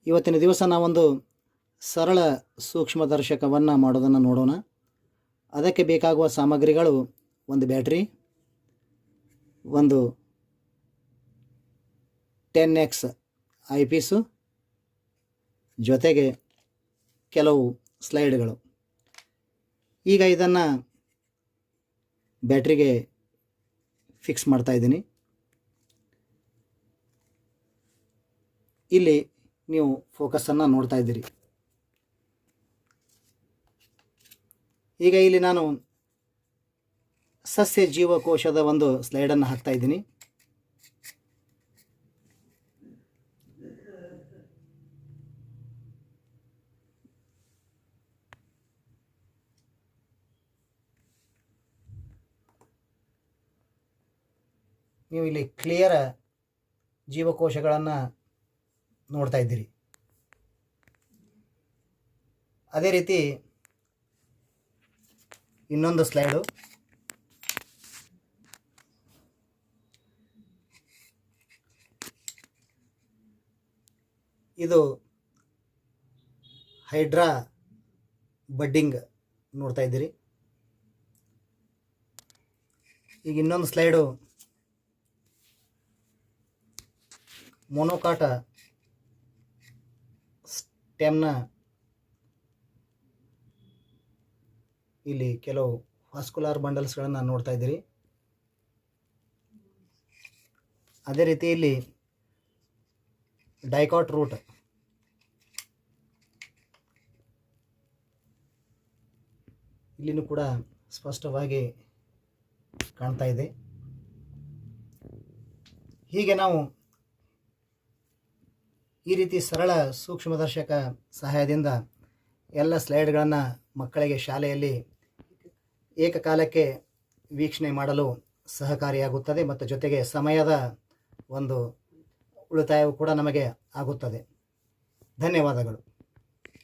ಇವತ್ತಿನ ದಿವಸ ನಾವೊಂದು ಸರಳ ಸೂಕ್ಷ್ಮದರ್ಶಕವನ್ನು ಮಾಡೋದನ್ನು ನೋಡೋಣ. ಅದಕ್ಕೆ ಬೇಕಾಗುವ ಸಾಮಗ್ರಿಗಳು ಒಂದು ಬ್ಯಾಟ್ರಿ, ಒಂದು 10x ಐಪೀಸು, ಜೊತೆಗೆ ಕೆಲವು ಸ್ಲೈಡ್ಗಳು. ಈಗ ಇದನ್ನು ಬ್ಯಾಟ್ರಿಗೆ ಫಿಕ್ಸ್ ಮಾಡ್ತಾ ಇದ್ದೀನಿ. ಇಲ್ಲಿ ನೀವು ಫೋಕಸನ್ನು ನೋಡ್ತಾ ಇದ್ದೀರಿ. ಈಗ ಇಲ್ಲಿ ನಾನು ಸಸ್ಯ ಜೀವಕೋಶದ ಒಂದು ಸ್ಲೈಡನ್ನು ಹಾಕ್ತಾ ಇದ್ದೀನಿ. ನೀವು ಇಲ್ಲಿ ಕ್ಲಿಯರ್ ಜೀವಕೋಶಗಳನ್ನು ನೋಡ್ತಾ ಇದ್ದೀರಿ. ಅದೇ ರೀತಿ ಇನ್ನೊಂದು ಸ್ಲೈಡು, ಇದು ಹೈಡ್ರಾ ಬಡ್ಡಿಂಗ್ ನೋಡ್ತಾ ಇದ್ದೀರಿ. ಈಗ ಇನ್ನೊಂದು ಸ್ಲೈಡು ಮೊನೊಕಾಟ ಸ್ಟೆಮ್ನ ಇಲ್ಲಿ ಕೆಲವು ವಾಸ್ಕುಲಾರ್ ಬಂಡಲ್ಸ್ಗಳನ್ನು ನೋಡ್ತಾ ಇದ್ದೀರಿ. ಅದೇ ರೀತಿ ಇಲ್ಲಿ ಡೈಕಾಟ್ ರೂಟ್, ಇಲ್ಲಿನೂ ಕೂಡ ಸ್ಪಷ್ಟವಾಗಿ ಕಾಣ್ತಾ ಇದೆ. ಹೀಗೆ ನಾವು ಈ ರೀತಿ ಸರಳ ಸೂಕ್ಷ್ಮದರ್ಶಕ ಸಹಾಯದಿಂದ ಎಲ್ಲ ಸ್ಲೈಡ್ಗಳನ್ನು ಮಕ್ಕಳಿಗೆ ಶಾಲೆಯಲ್ಲಿ ಏಕಕಾಲಕ್ಕೆ ವೀಕ್ಷಣೆ ಮಾಡಲು ಸಹಕಾರಿಯಾಗುತ್ತದೆ ಮತ್ತು ಜೊತೆಗೆ ಸಮಯದ ಒಂದು ಉಳಿತಾಯವು ಕೂಡ ನಮಗೆ ಆಗುತ್ತದೆ. ಧನ್ಯವಾದಗಳು.